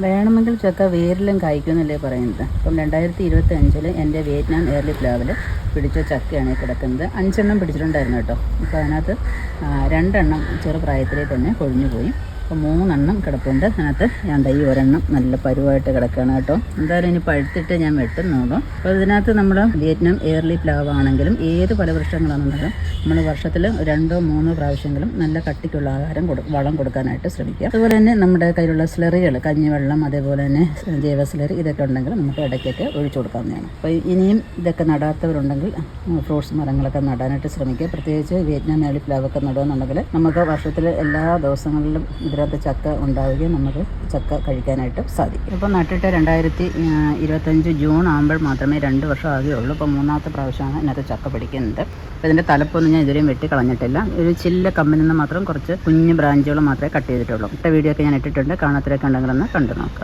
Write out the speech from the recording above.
വേണമെങ്കിൽ ചക്ക വേരിലും കായ്ക്കുമെന്നല്ലേ പറയുന്നത്. അപ്പം 2025 എൻ്റെ വിയറ്റ്നാം എയർലി പ്ലാവിൽ പിടിച്ച ചക്കയാണ് കിടക്കുന്നത്. 5 പിടിച്ചിട്ടുണ്ടായിരുന്നു കേട്ടോ. അപ്പോൾ അതിനകത്ത് 2 ചെറുപ്രായത്തിലേ തന്നെ കൊഴിഞ്ഞു പോയി. അപ്പോൾ 3 കിടപ്പുണ്ട്. അതിനകത്ത് ഞാൻ ഈ ഒരെണ്ണം നല്ല പരുവായിട്ട് കിടക്കുകയാണ് കേട്ടോ. എന്തായാലും ഇനി പഴുത്തിട്ട് ഞാൻ വെട്ടുന്നുള്ളൂ. അപ്പോൾ ഇതിനകത്ത് നമ്മൾ വിയറ്റ്നാം എയർലി പ്ലാവ് ആണെങ്കിലും ഏത് ഫലവൃക്ഷങ്ങളാണെന്നുണ്ടെങ്കിലും നമ്മൾ വർഷത്തിൽ 2-3 പ്രാവശ്യങ്ങളും നല്ല കട്ടിക്കുള്ള ആഹാരം വളം കൊടുക്കാനായിട്ട് ശ്രമിക്കുക. അതുപോലെ തന്നെ നമ്മുടെ കയ്യിലുള്ള സ്ലറികൾ, കഞ്ഞിവെള്ളം, അതേപോലെ തന്നെ ജൈവ സ്ലറി, ഇതൊക്കെ ഉണ്ടെങ്കിൽ നമുക്ക് ഇടയ്ക്കൊക്കെ ഒഴിച്ചു കൊടുക്കാവുന്നതാണ്. അപ്പോൾ ഇനിയും ഇതൊക്കെ നടാത്തവരുണ്ടെങ്കിൽ ഫ്രൂട്ട്സ് മരങ്ങളൊക്കെ നടാനായിട്ട് ശ്രമിക്കുക. പ്രത്യേകിച്ച് വിയറ്റ്നാം എയർലി പ്ലാവൊക്കെ നടുകയെന്നുണ്ടെങ്കിൽ നമുക്ക് വർഷത്തിൽ എല്ലാ ദിവസങ്ങളിലും ഇതിനകത്ത് ചക്ക ഉണ്ടാവുകയും നമുക്ക് ചക്ക കഴിക്കാനായിട്ട് സാധിക്കും. ഇപ്പോൾ നട്ടിട്ട് 2025 ജൂൺ ആകുമ്പോൾ മാത്രമേ 2 വർഷം ആകുകയുള്ളൂ. അപ്പോൾ 3ാമത്തെ പ്രാവശ്യമാണ് ഇതിനകത്ത് ചക്ക പിടിക്കുന്നത്. അപ്പോൾ ഇതിൻ്റെ തലപ്പൊന്നും ഞാൻ ഇതുവരെയും വെട്ടി കളഞ്ഞിട്ടില്ല. ഒരു ചില്ല കമ്പിൽ നിന്ന് മാത്രം കുറച്ച് കുഞ്ഞു ബ്രാഞ്ചുകൾ മാത്രമേ കട്ട് ചെയ്തിട്ടുള്ളൂ. വീഡിയോ ഒക്കെ ഞാൻ ഇട്ടിട്ടുണ്ട്. കാണാത്തവരൊക്കെ ഉണ്ടെങ്കിലൊന്ന് കണ്ടു നോക്കാം.